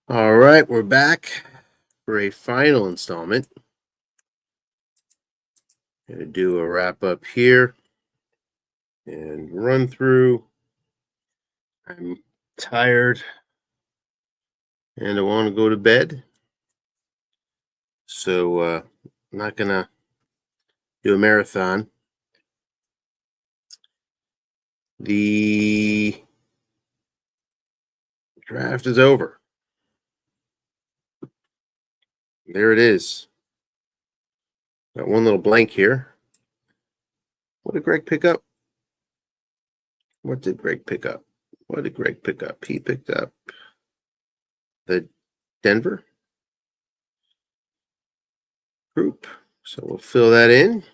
All right, we're back for a final installment. Gonna do a wrap up here and run through. I'm tired and I want to go to bed, so I'm not gonna do a marathon. The draft is over. There it is. Got one little blank here. What did Greg pick up? What did Greg pick up? What did Greg pick up? He picked up the Denver group. So we'll fill that in.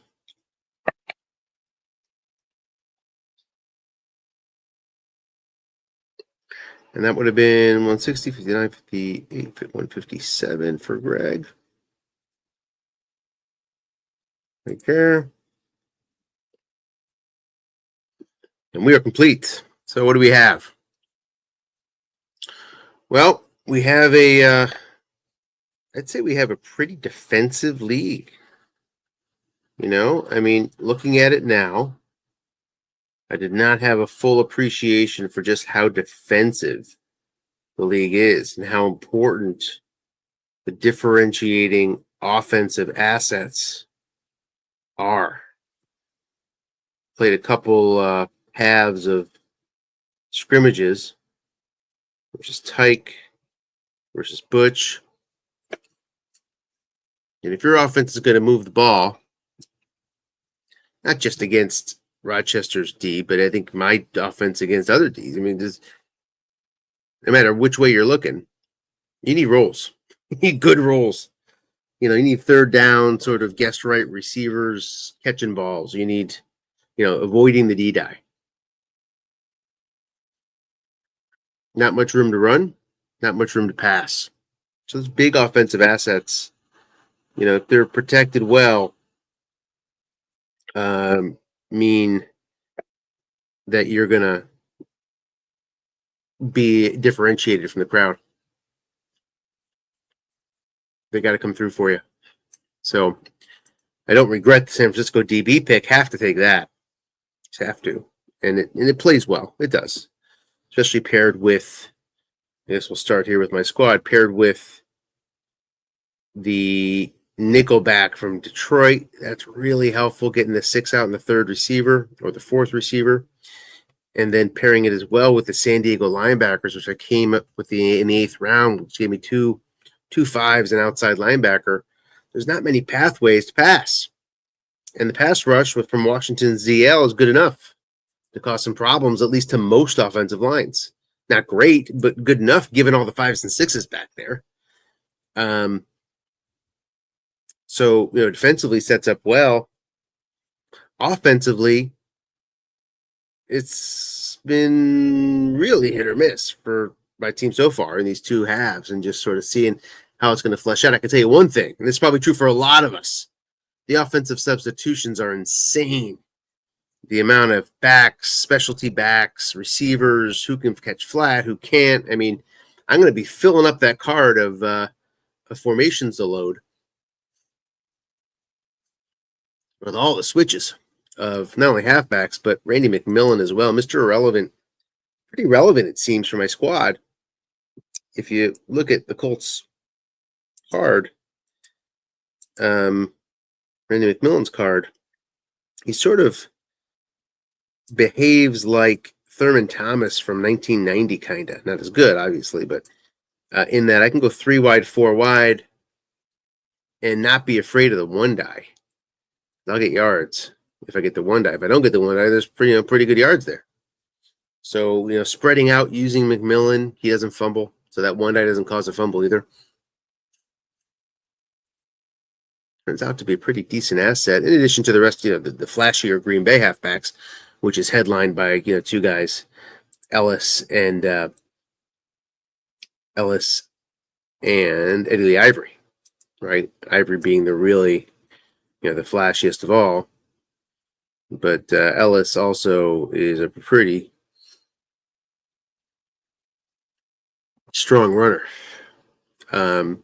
And that would have been 160, 59, 58, 157 for Greg. Right there. And we are complete. So what do we have? Well, we have I'd say we have a pretty defensive league. You know, I mean, looking at it now, I did not have a full appreciation for just how defensive the league is and how important the differentiating offensive assets are. Played a couple halves of scrimmages, which is Tyke versus Butch. And if your offense is going to move the ball, not just against Rochester's D, but I think my offense against other Ds. I mean, no matter which way you're looking, you need rolls. You need good rolls. You know, you need third down, sort of guest right receivers catching balls. You need, avoiding the D-die. Not much room to run, not much room to pass. So those big offensive assets, if they're protected well, mean that you're going to be differentiated from the crowd. They got to come through for you. So I don't regret the San Francisco DB pick. Have to take that. Just have to. And it plays well. It does. Especially paired with, I guess we'll start here with my squad, paired with the nickelback from Detroit. That's really helpful, getting the 6 out in the third receiver or the fourth receiver. And then pairing it as well with the San Diego linebackers, which I came up with in the 8th round, which gave me two 5s and outside linebacker. There's not many pathways to pass. And the pass rush from Washington's ZL is good enough to cause some problems, at least to most offensive lines. Not great, but good enough given all the 5s and 6s back there. So, defensively sets up well. Offensively, it's been really hit or miss for my team so far in these two halves, and just sort of seeing how it's going to flesh out. I can tell you one thing, and this is probably true for a lot of us. The offensive substitutions are insane. The amount of backs, specialty backs, receivers, who can catch flat, who can't. I mean, I'm going to be filling up that card of formations to load with all the switches of not only halfbacks, but Randy McMillan as well. Mr. Irrelevant, pretty relevant, it seems, for my squad. If you look at the Colts card, Randy McMillan's card, he sort of behaves like Thurman Thomas from 1990, kind of. Not as good, obviously, but in that I can go 3 wide, 4 wide, and not be afraid of the one die. I'll get yards if I get the one die. If I don't get the one die, there's pretty good yards there. So, spreading out using McMillan, he doesn't fumble. So that one die doesn't cause a fumble either. Turns out to be a pretty decent asset, in addition to the rest, the flashier Green Bay halfbacks, which is headlined by, 2 guys, Ellis and Eddie Lee Ivory, right? Ivory being the really, the flashiest of all. But Ellis also is a pretty strong runner. So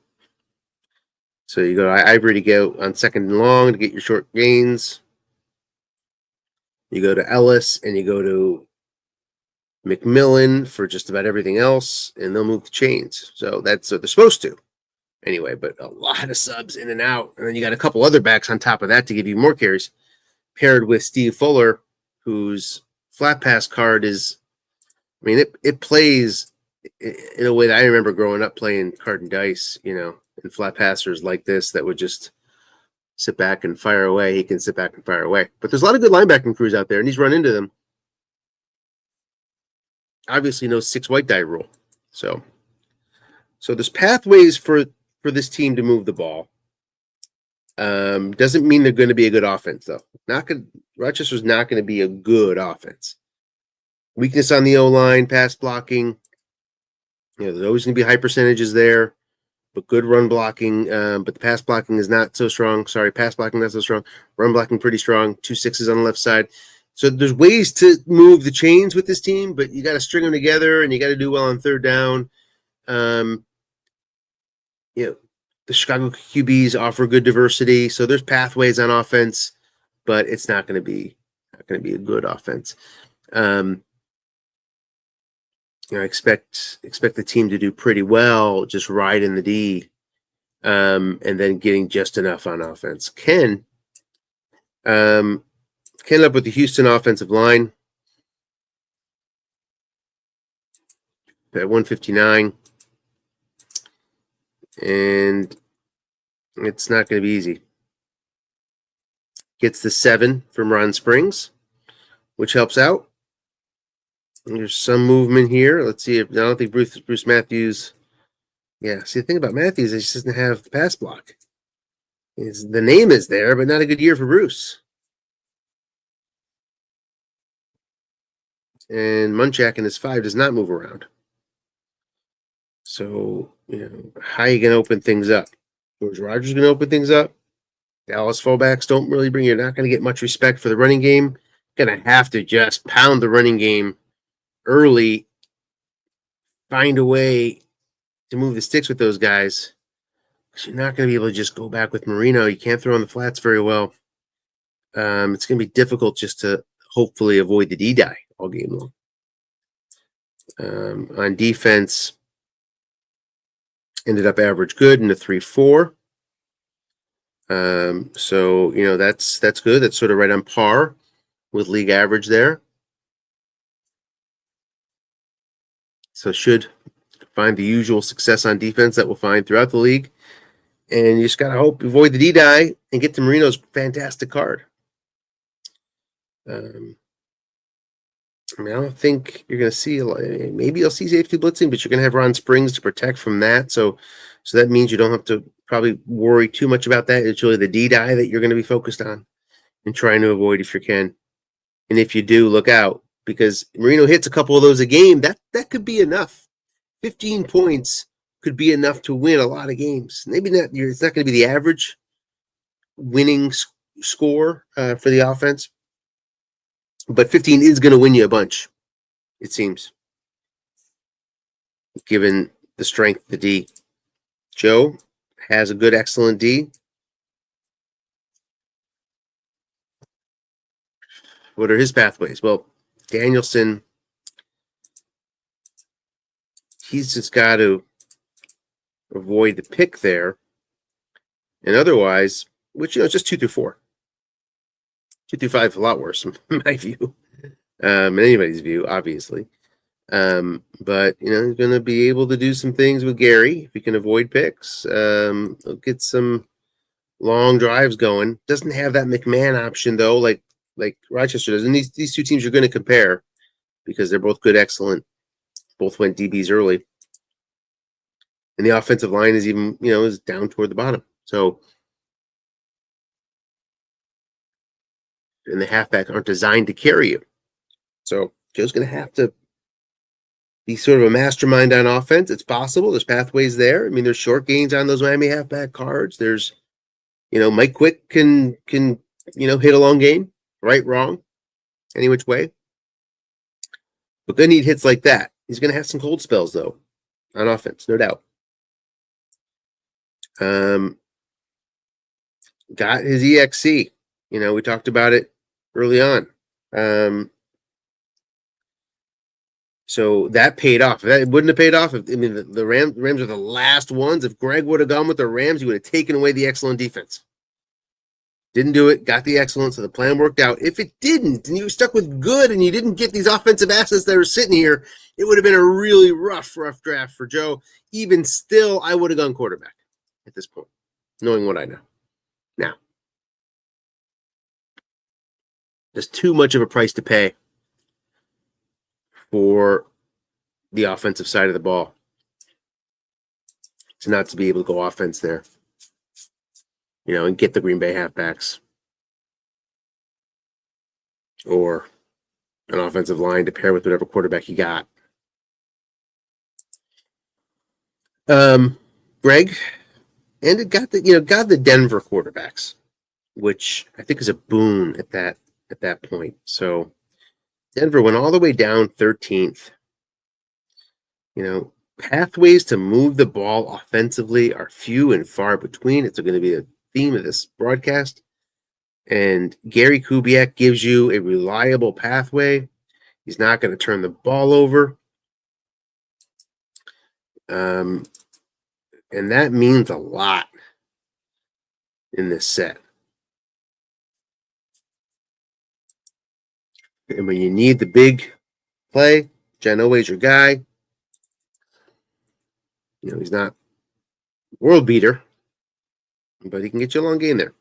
you go to Ivory to go on second and long to get your short gains. You go to Ellis and you go to McMillan for just about everything else, and they'll move the chains. So that's what they're supposed to. Anyway, but a lot of subs in and out. And then you got a couple other backs on top of that to give you more carries, paired with Steve Fuller, whose flat pass card is, I mean, it plays in a way that I remember growing up playing card and dice, and flat passers like this that would just sit back and fire away. He can sit back and fire away. But there's a lot of good linebacking crews out there, and he's run into them. Obviously, no 6 white die rule. So there's pathways for this team to move the ball. Doesn't mean they're going to be a good offense, though. Rochester's not going to be a good offense. Weakness on the O-line, pass blocking. There's always going to be high percentages there, but good run blocking. But the pass blocking is not so strong. Sorry, pass blocking not so strong. Run blocking pretty strong. 2 6s on the left side. So there's ways to move the chains with this team, but you got to string them together, and you got to do well on third down. The Chicago QBs offer good diversity, so there's pathways on offense, but it's not going to be a good offense. I expect the team to do pretty well, just riding the D, and then getting just enough on offense. Ken up with the Houston offensive line at 159. And it's not going to be easy. Gets the 7 from Ron Springs, which helps out. There's some movement here. Let's see if I don't think Bruce Matthews. Yeah, see the thing about Matthews is he doesn't have the pass block. The name is there, but not a good year for Bruce. And Munchak in his 5 does not move around. So, how are you going to open things up? George Rogers going to open things up. Dallas fullbacks don't really you're not going to get much respect for the running game. Going to have to just pound the running game early, find a way to move the sticks with those guys. You're not going to be able to just go back with Marino. You can't throw on the flats very well. It's going to be difficult just to hopefully avoid the D-die all game long. On defense, ended up average good in the 3-4. So that's good. That's sort of right on par with league average there. So should find the usual success on defense that we'll find throughout the league. And you just got to avoid the D-die and get to Marino's fantastic card. I don't think you're going to see maybe you'll see safety blitzing, but you're going to have Ron Springs to protect from that. So that means you don't have to probably worry too much about that. It's really the D-die that you're going to be focused on and trying to avoid if you can. And if you do, look out, because Marino hits a couple of those a game. That could be enough. 15 points could be enough to win a lot of games. Maybe not. It's not going to be the average winning score for the offense, but 15 is going to win you a bunch, it seems, given the strength of the D. Joe has a good, excellent D. What are his pathways? Well, Danielson, he's just got to avoid the pick there. And otherwise, which, it's just 2 through 4. 2 through 5 is a lot worse in my view. In anybody's view, obviously. But, he's going to be able to do some things with Gary if he can avoid picks. He'll get some long drives going. Doesn't have that McMahon option, though, like Rochester does. And these two teams are going to compare because they're both good, excellent. Both went DBs early. And the offensive line is even, is down toward the bottom. So, and the halfback aren't designed to carry you. So Joe's going to have to be sort of a mastermind on offense. It's possible. There's pathways there. I mean, there's short gains on those Miami halfback cards. There's, Mike Quick can hit a long game, right, wrong, any which way. But then he hits like that. He's going to have some cold spells, though, on offense, no doubt. Got his EXC. We talked about it early on. So that paid off. That wouldn't have paid off. The Rams are the last ones. If Greg would have gone with the Rams, he would have taken away the excellent defense. Didn't do it. Got the excellent, so the plan worked out. If it didn't, and you were stuck with good, and you didn't get these offensive assets that are sitting here, it would have been a really rough draft for Joe. Even still, I would have gone quarterback at this point, knowing what I know now. There's too much of a price to pay for the offensive side of the ball to not to be able to go offense there, and get the Green Bay halfbacks or an offensive line to pair with whatever quarterback you got. Greg, and it got the Denver quarterbacks, which I think is a boon at that point. So Denver went all the way down 13th. Pathways to move the ball offensively are few and far between. It's going to be a theme of this broadcast. And Gary Kubiak gives you a reliable pathway. He's not going to turn the ball over. And that means a lot in this set. And when you need the big play, John Elway's your guy. He's not world beater, but he can get you a long game there.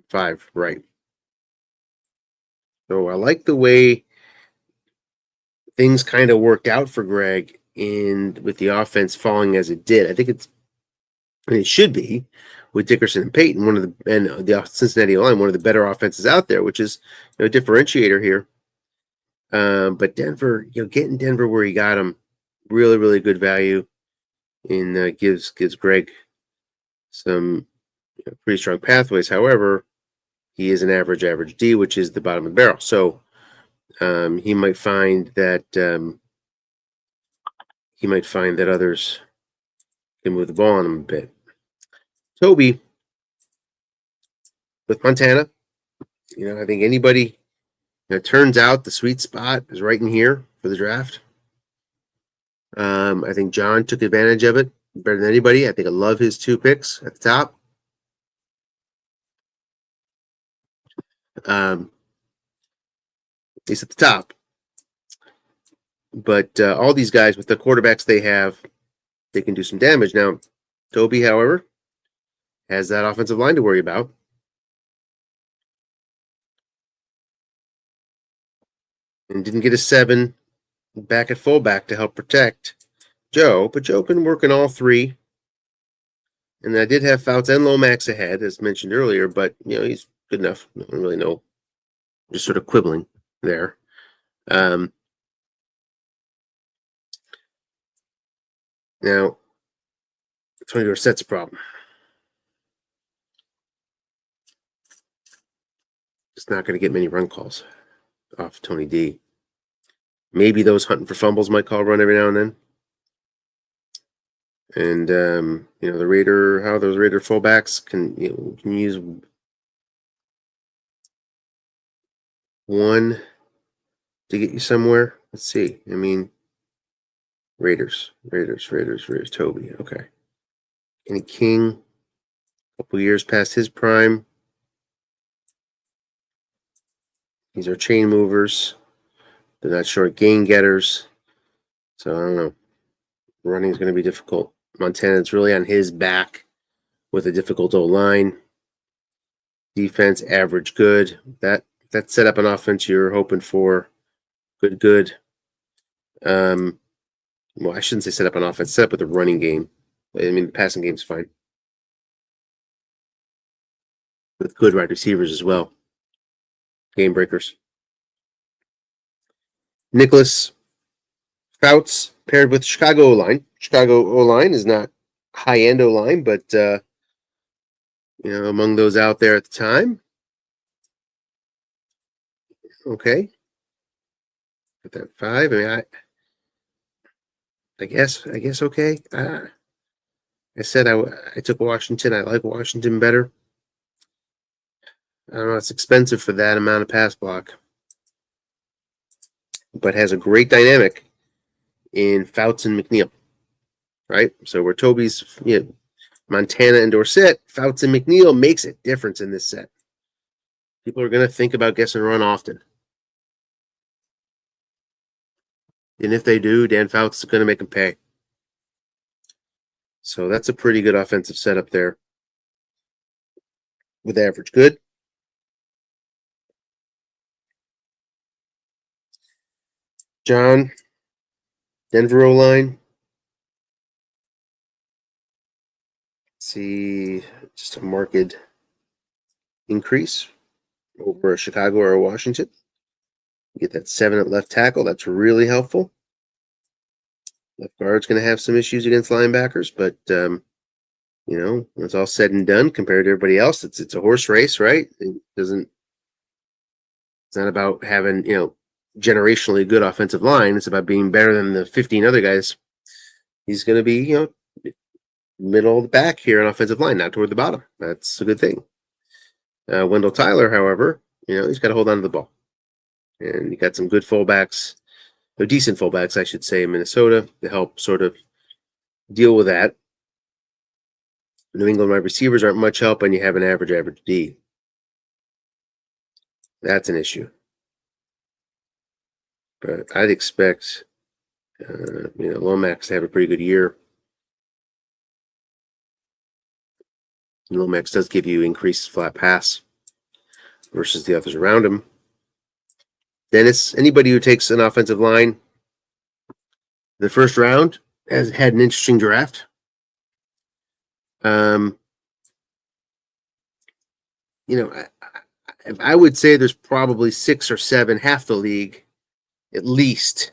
5, right. So I like the way things kind of worked out for Greg with the offense falling as it did. I think it should be with Dickerson and Payton, and the Cincinnati line, one of the better offenses out there, which is a differentiator here. But Denver, getting Denver where he got him, really, really good value, and gives Greg some pretty strong pathways. However, he is an average D, which is the bottom of the barrel. So he might find that others can move the ball on him a bit. Toby with Montana, I think anybody. It turns out the sweet spot is right in here for the draft. I think John took advantage of it better than anybody. I think I love his 2 picks at the top. At least at the top. But all these guys, with the quarterbacks they have, they can do some damage. Now, Toby, however, has that offensive line to worry about. And didn't get a 7 back at fullback to help protect Joe. But Joe can work in all 3. And I did have Fouts and Lomax ahead, as mentioned earlier, but he's good enough. I don't really know. Just sort of quibbling there. Now, 20 set's a problem. Just not going to get many run calls off Tony D. Maybe those hunting for fumbles might call run every now and then. And the Raider, how those Raider fullbacks can use one to get you somewhere. Let's see. Raiders, Toby. Okay. Kenny King, a couple years past his prime. These are chain movers. They're not short gain getters. So I don't know. Running is going to be difficult. Montana's really on his back with a difficult O-line. Defense, average, good. That set up an offense you're hoping for. Good. Well, I shouldn't say set up an offense. Set up with the running game. The passing game's fine. With good wide receivers as well. Game breakers. Nicholas Fouts paired with Chicago O-line. Chicago O-line is not high-end O-line, but among those out there at the time. Okay. Put that 5. I guess okay. I said I took Washington. I like Washington better. I don't know. It's expensive for that amount of pass block, but has a great dynamic in Fouts and McNeil, right? So where Toby's, Montana and Dorsett, Fouts and McNeil makes a difference in this set. People are going to think about guess and run often. And if they do, Dan Fouts is going to make them pay. So that's a pretty good offensive setup there with average good. John, Denver O-line. See just a marked increase over a Chicago or a Washington. You get that 7 at left tackle. That's really helpful. Left guard's going to have some issues against linebackers, but when it's all said and done, compared to everybody else, it's a horse race, right? It's not about having generationally good offensive line. It's about being better than the 15 other guys. He's going to be middle of the back here on offensive line, not toward the bottom. That's a good thing. Wendell Tyler, however, he's got to hold on to the ball, and you got some good fullbacks. They're decent fullbacks, I should say, in Minnesota to help sort of deal with that. New England wide receivers aren't much help, and you have an average D. That's an issue. But I'd expect, Lomax to have a pretty good year. Lomax does give you increased flat pass versus the others around him. Dennis, anybody who takes an offensive line the first round has had an interesting draft. I would say there's probably 6 or 7, half the league, at least,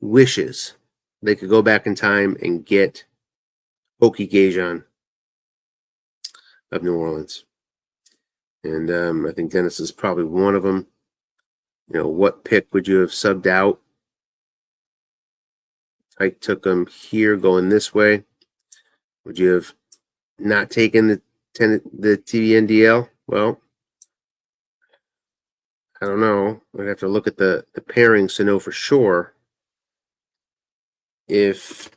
wishes they could go back in time and get Hokie Gajan of New Orleans. And I think Dennis is probably one of them. What pick would you have subbed out? I took him here going this way. Would you have not taken the TVNDL? Well, I don't know. We'd have to look at the pairings to know for sure if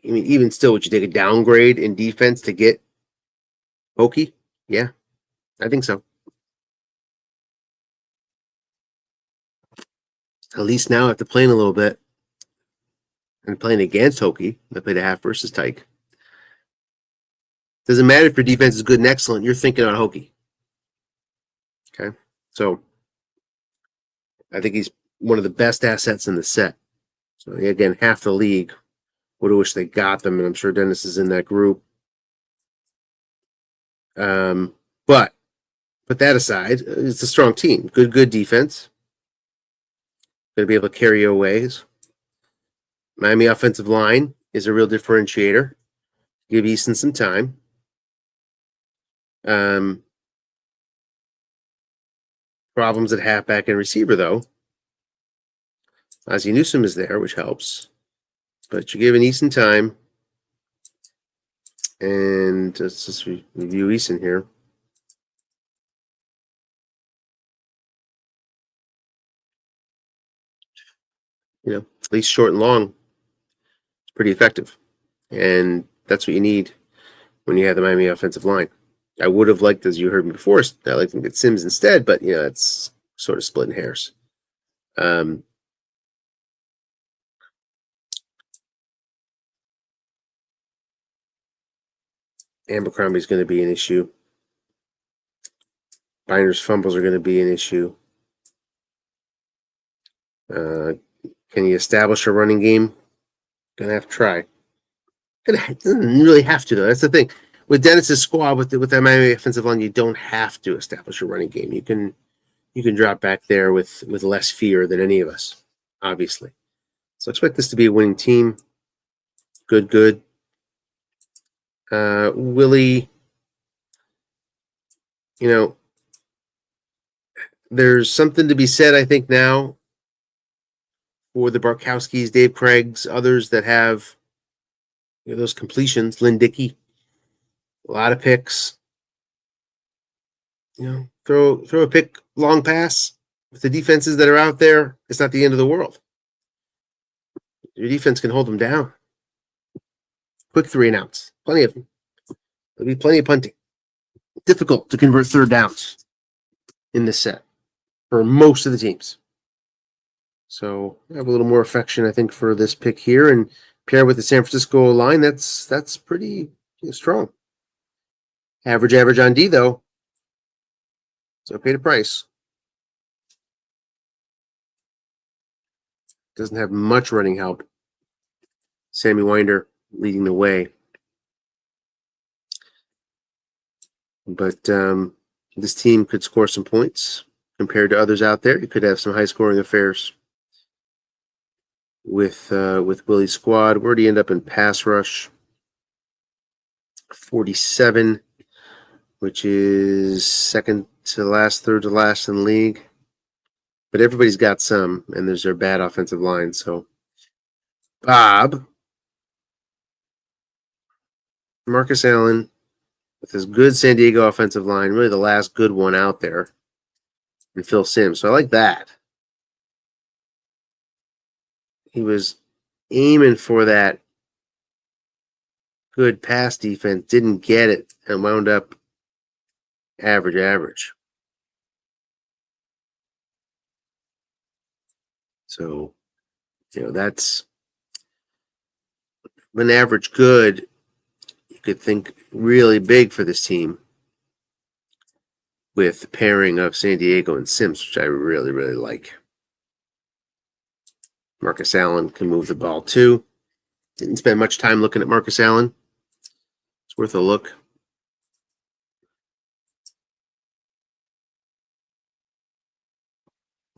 even still, would you take a downgrade in defense to get Hokie? Yeah, I think so. At least now after playing a little bit and playing against Hokie, I played a half versus Tyke. Doesn't matter if your defense is good and excellent. You're thinking on Hokie. Okay, so I think he's one of the best assets in the set. So again, half the league would have wished they got them, and I'm sure Dennis is in that group. But put that aside, it's a strong team. Good defense. Going to be able to carry your ways. Miami offensive line is a real differentiator. Give Easton some time. Problems at halfback and receiver, though. Ozzie Newsome is there, which helps. But you're giving Easton time. And let's just review Easton here. At least short and long. It's pretty effective. And that's what you need when you have the Miami offensive line. I would have liked, as you heard me before, I like to get Sims instead, but it's sort of splitting hairs. Abercrombie is going to be an issue. Binders fumbles are going to be an issue. Can you establish a running game? Gonna have to try. Doesn't really have to, though. That's the thing. With Dennis's squad, with that Miami offensive line, you don't have to establish a running game. You can drop back there with less fear than any of us, obviously. So expect this to be a winning team. Good. Willie, there's something to be said, I think, now for the Barkowskis, Dave Craigs, others that have those completions. Lynn Dickey, a lot of picks. Throw a pick, long pass with the defenses that are out there. It's not the end of the world. Your defense can hold them down. Quick 3 and outs, plenty of them. There'll be plenty of punting. Difficult to convert third downs in this set for most of the teams. So I have a little more affection, I think, for this pick here, and pair with the San Francisco line. That's pretty strong. Average on D though. It's okay to price. Doesn't have much running help. Sammy Winder leading the way. But this team could score some points compared to others out there. You could have some high-scoring affairs with Willie's squad. Where do you end up in pass rush? 47, which is second to last, third to last in the league. But everybody's got some, and there's their bad offensive line. So Bob, Marcus Allen, with his good San Diego offensive line, really the last good one out there, and Phil Simms. So I like that. He was aiming for that good pass defense, didn't get it, and wound up average. So, that's an average good. You could think really big for this team with the pairing of San Diego and Simms, which I really, really like. Marcus Allen can move the ball too. Didn't spend much time looking at Marcus Allen. It's worth a look.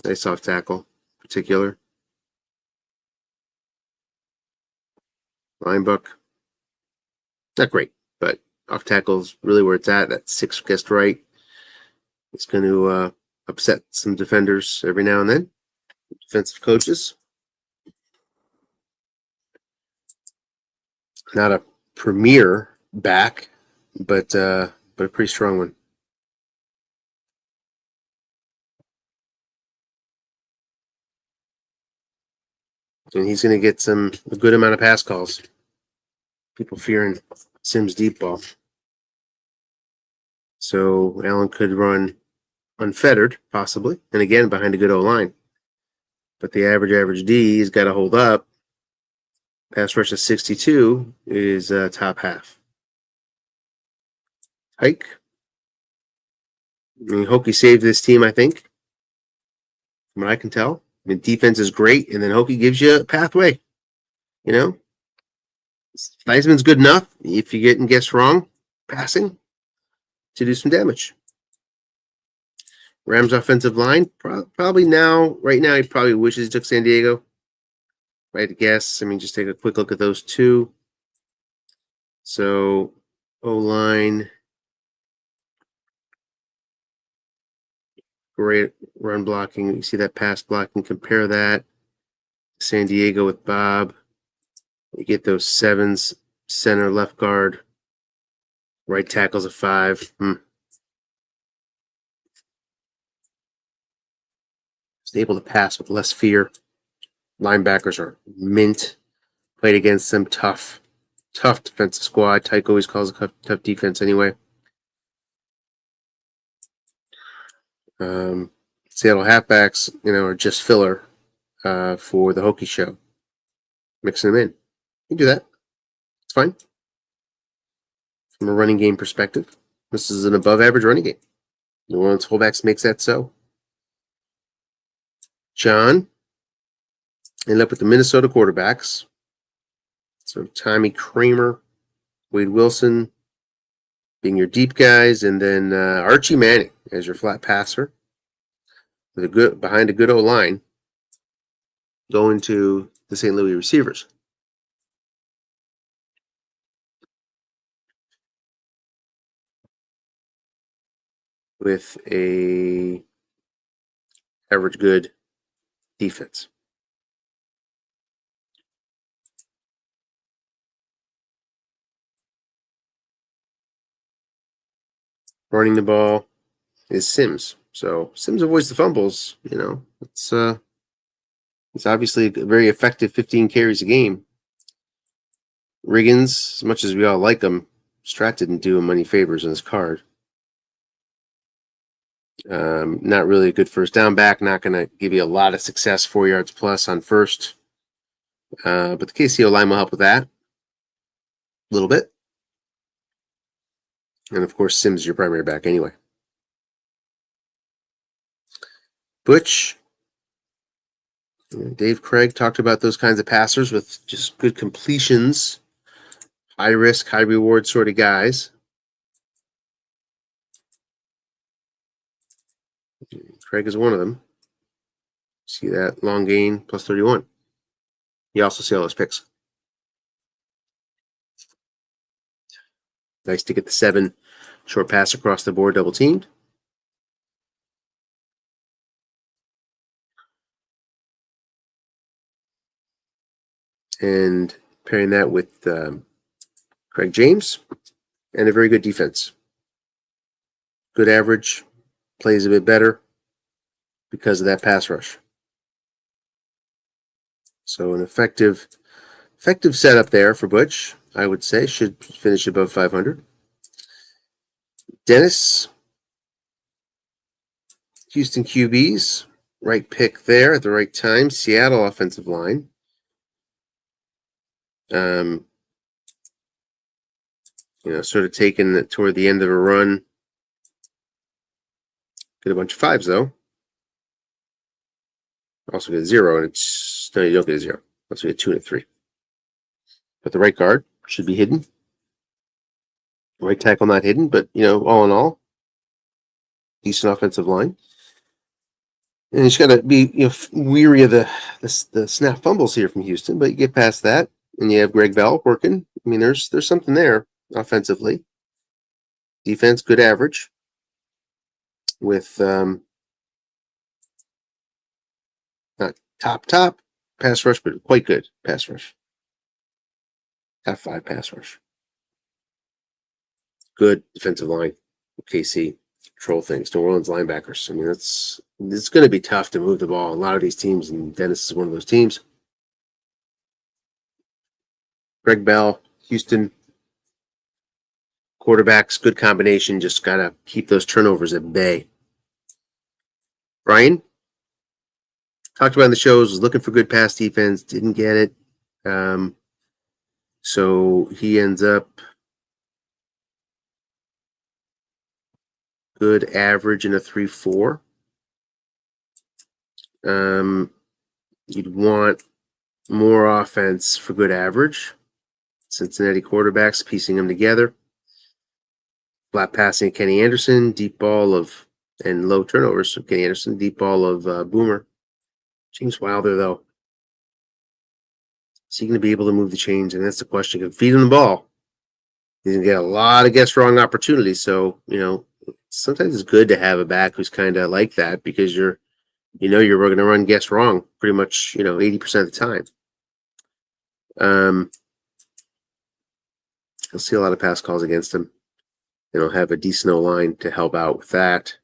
Nice off tackle, in particular. Line book. Not great, but off tackle is really where it's at. That 6 guessed right. It's going to upset some defenders every now and then. Defensive coaches. Not a premier back, but a pretty strong one. And he's going to get a good amount of pass calls. People fearing Simms deep ball. So Allen could run unfettered, possibly, and again behind a good O-line. But the average D has got to hold up. Pass rush of 62 is top half. Hike. I mean, Hokie saved this team, I think, from what I can tell. I mean, defense is great, and then Hokie gives you a pathway. Theismann's good enough if you get and guess wrong passing to do some damage. Rams offensive line, probably right now, he probably wishes he took San Diego. If I had to guess, I mean, just take a quick look at those two. So, O-line, great run blocking. You see that pass blocking. Compare that. San Diego with Bob. You get those 7s, center, left guard. Right tackle's a 5. He's able to pass with less fear. Linebackers are mint. Played against them, tough defensive squad. Tyke always calls a tough defense anyway. Seattle halfbacks, are just filler for the Hokie show. Mixing them in. You can do that. It's fine. From a running game perspective, this is an above average running game. New Orleans fullbacks makes that so. John ended up with the Minnesota quarterbacks. So Tommy Kramer, Wade Wilson being your deep guys, and then Archie Manning as your flat passer with behind a good O-line going to the St. Louis receivers. With a average good defense. running the ball is Sims. So Sims avoids the fumbles. It's obviously a very effective 15 carries a game. Riggins, as much as we all like him, Strat didn't do him any favors in his card. Not really a good first down back. Not going to give you a lot of success, 4 yards plus on first. But the KCO line will help with that a little bit. And of course, Sims is your primary back anyway. Butch. Dave Craig talked about those kinds of passers with just good completions. High risk, high reward sort of guys. Craig is one of them. See that? Long gain, plus 31. You also see all those picks. Nice to get the 7 short pass across the board, double teamed. And pairing that with Craig James and a very good defense. Good average, plays a bit better because of that pass rush. So an effective setup there for Butch, I would say. Should finish above 500. Dennis, Houston QBs, right pick there at the right time. Seattle offensive line. Sort of taken it toward the end of a run. Get a bunch of 5s though. Also get a 0, and no, you don't get a 0. Also get a 2 and a 3. But the right guard should be hidden. Right tackle not hidden, but all in all, decent offensive line. And you just got to be weary of the snap fumbles here from Houston, but you get past that, and you have Greg Bell working. I mean, there's something there offensively. Defense, good average. With not top pass rush, but quite good pass rush. Top 5 pass rush. Good defensive line. KC control things. New Orleans linebackers. I mean, it's going to be tough to move the ball. A lot of these teams, and Dennis is one of those teams. Greg Bell, Houston quarterbacks, good combination. Just got to keep those turnovers at bay. Brian talked about in the shows, was looking for good pass defense, didn't get it. So he ends up good average in a 3-4. You'd want more offense for good average. Cincinnati quarterbacks piecing them together. Flat passing of Kenny Anderson, deep ball of, and low turnovers of Kenny Anderson, deep ball of Boomer. James Wilder, though, is he going to be able to move the chains? And that's the question. If feed him the ball, he's going to get a lot of guess wrong opportunities. So, sometimes it's good to have a back who's kind of like that, because you're going to run guess wrong pretty much, 80% of the time. You'll see a lot of pass calls against him. And he'll have a decent O-line to help out with that.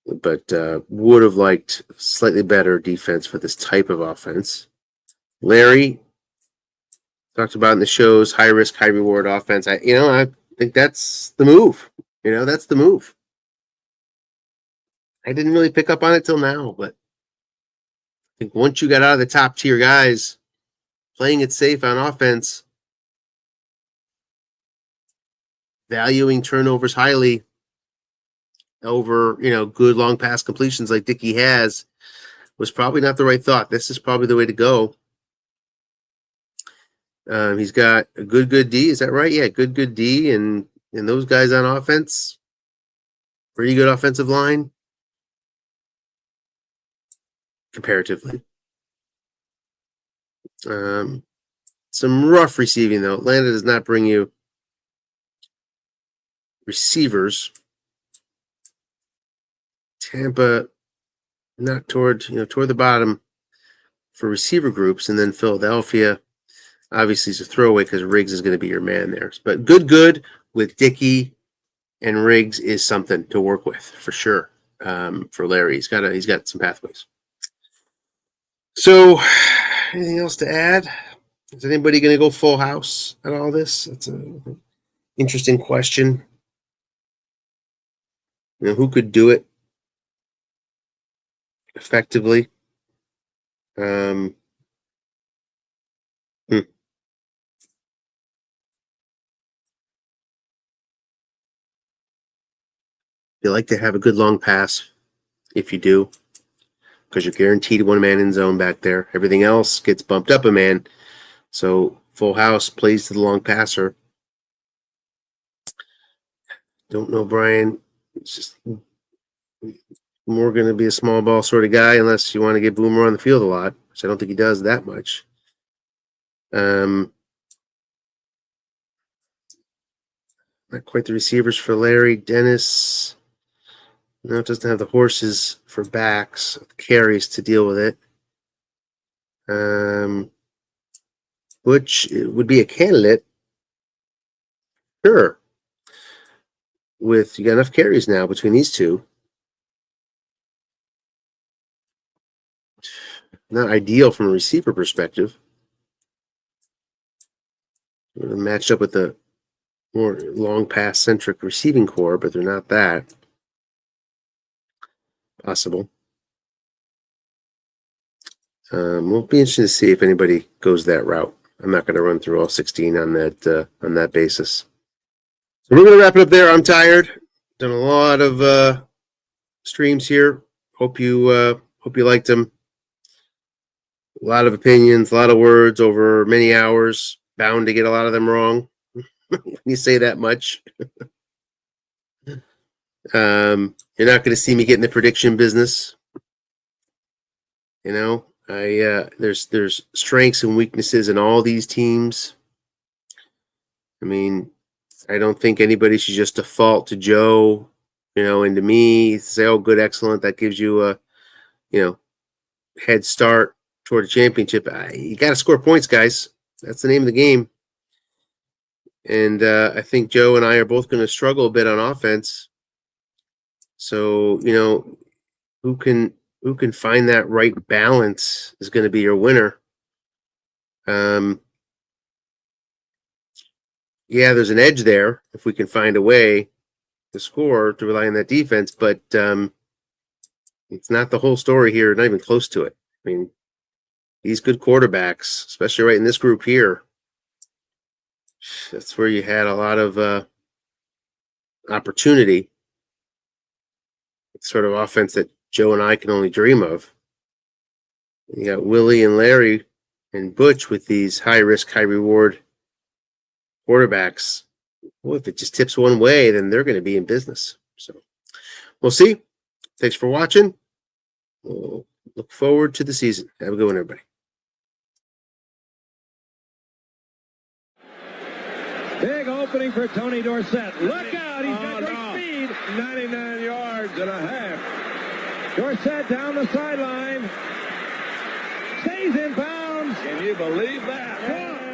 But would have liked slightly better defense for this type of offense. Larry talked about in the shows, high risk, high reward offense. I think that's the move. That's the move. I didn't really pick up on it till now, but I think once you got out of the top tier guys, playing it safe on offense, valuing turnovers highly over, good long pass completions like Dickey has, was probably not the right thought. This is probably the way to go. He's got a good D. Is that right? Yeah, good D. And those guys on offense, pretty good offensive line comparatively. Some rough receiving, though. Atlanta does not bring you receivers. Tampa not toward the bottom for receiver groups, and then Philadelphia obviously is a throwaway because Riggs is going to be your man there. But good with Dickey and Riggs is something to work with for sure. For Larry, he's got some pathways. So, anything else to add? Is anybody going to go full house at all this? That's an interesting question. Who could do it effectively? You like to have a good long pass if you do, because you're guaranteed one man in zone back there. Everything else gets bumped up a man. So full house plays to the long passer. Don't know, Brian. It's just more going to be a small ball sort of guy unless you want to get Boomer on the field a lot, which I don't think he does that much. Not quite the receivers for Larry. Dennis, no, it doesn't have the horses for backs, carries to deal with it. Butch would be a candidate. Sure. You got enough carries now between these two. Not ideal from a receiver perspective. Matched up with the more long pass centric receiving core, but they're not that. Possible. We'll be interested to see if anybody goes that route. I'm not going to run through all 16 on that basis. So we're going to wrap it up there. I'm tired. Done a lot of streams here. Hope you liked them. A lot of opinions, a lot of words over many hours. Bound to get a lot of them wrong. When you say that much. You're not going to see me get in the prediction business. There's strengths and weaknesses in all these teams. I mean, I don't think anybody should just default to Joe, and to me, say, oh, good, excellent. That gives you a, head start toward a championship. You got to score points, guys. That's the name of the game. And I think Joe and I are both going to struggle a bit on offense. So, who can find that right balance is going to be your winner. Yeah, there's an edge there if we can find a way to score to rely on that defense, but it's not the whole story here, not even close to it. I mean, these good quarterbacks, especially right in this group here, that's where you had a lot of opportunity. It's sort of offense that Joe and I can only dream of. You got Willie and Larry and Butch with these high risk, high reward quarterbacks. Well, if it just tips one way, then they're going to be in business. So we'll see. Thanks for watching. We'll look forward to the season. Have a good one, everybody. Big opening for Tony Dorsett. Look out, he's got great speed. 99 yards and a half. Dorsett down the sideline. Stays in bounds. Can you believe that?